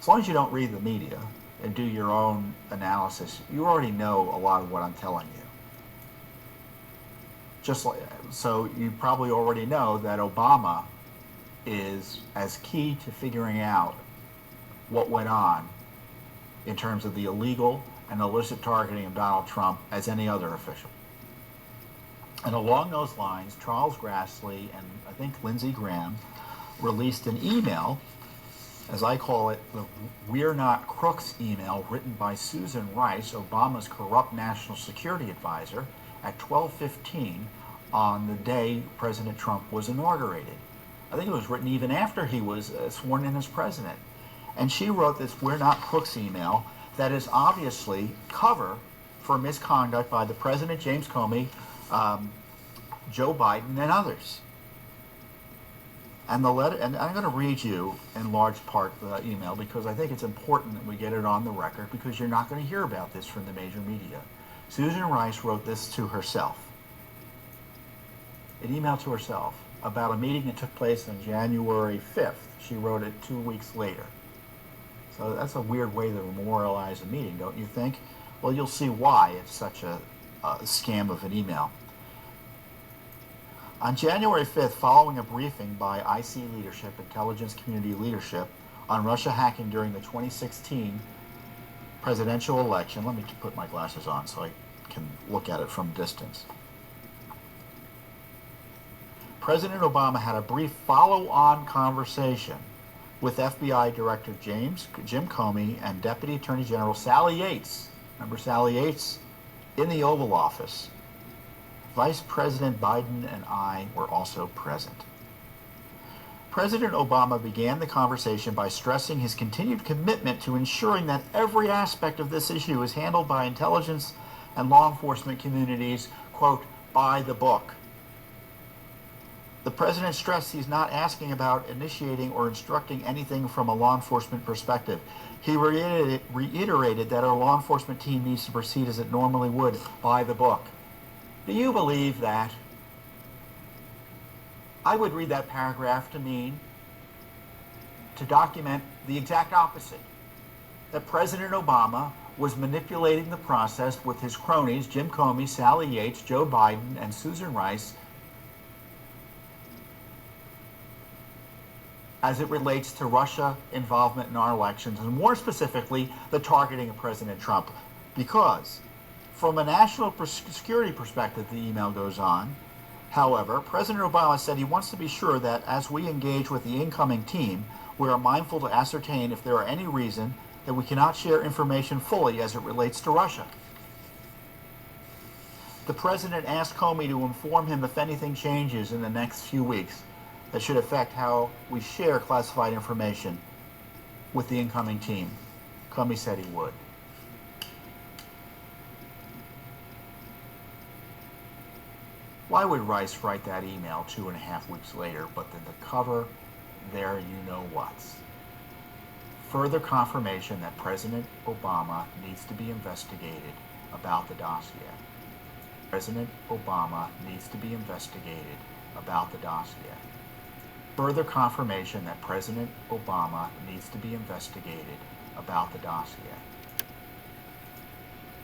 as long as you don't read the media and do your own analysis, you already know a lot of what I'm telling you. So you probably already know that Obama is as key to figuring out what went on in terms of the illegal and illicit targeting of Donald Trump as any other official. And along those lines, Charles Grassley and I think Lindsey Graham released an email, as I call it, the "We're Not Crooks" email, written by Susan Rice, Obama's corrupt national security advisor, at 12:15 on the day President Trump was inaugurated. I think it was written even after he was sworn in as president. And she wrote this "We're Not Crooks" email that is obviously cover for misconduct by the president, James Comey, Joe Biden, and others. And the letter, and I'm going to read you in large part the email because I think it's important that we get it on the record, because you're not going to hear about this from the major media. Susan Rice wrote this to herself, an email to herself about a meeting that took place on January 5th. She wrote it 2 weeks later. So that's a weird way to memorialize a meeting, don't you think? Well, you'll see why it's such a scam of an email. On January 5th, following a briefing by IC leadership, intelligence community leadership, on Russia hacking during the 2016 presidential election, let me put my glasses on so I can look at it from a distance. President Obama had a brief follow-on conversation with FBI Director Jim Comey and Deputy Attorney General Sally Yates. Remember Sally Yates? In the Oval Office. Vice President Biden and I were also present. President Obama began the conversation by stressing his continued commitment to ensuring that every aspect of this issue is handled by intelligence and law enforcement communities, quote, by the book. The president stressed he's not asking about initiating or instructing anything from a law enforcement perspective. He reiterated that our law enforcement team needs to proceed as it normally would, by the book. Do you believe that? I would read that paragraph to mean, to document the exact opposite, that President Obama was manipulating the process with his cronies, Jim Comey, Sally Yates, Joe Biden, and Susan Rice, as it relates to Russia involvement in our elections, and more specifically, the targeting of President Trump. Because from a national security perspective, the email goes on, however, President Obama said he wants to be sure that as we engage with the incoming team, we are mindful to ascertain if there are any reason that we cannot share information fully as it relates to Russia. The president asked Comey to inform him if anything changes in the next few weeks that should affect how we share classified information with the incoming team. Comey said he would. Why would Rice write that email 2.5 weeks later, but then the cover, there you know what's? Further confirmation that President Obama needs to be investigated about the dossier. President Obama needs to be investigated about the dossier. Further confirmation that President Obama needs to be investigated about the dossier.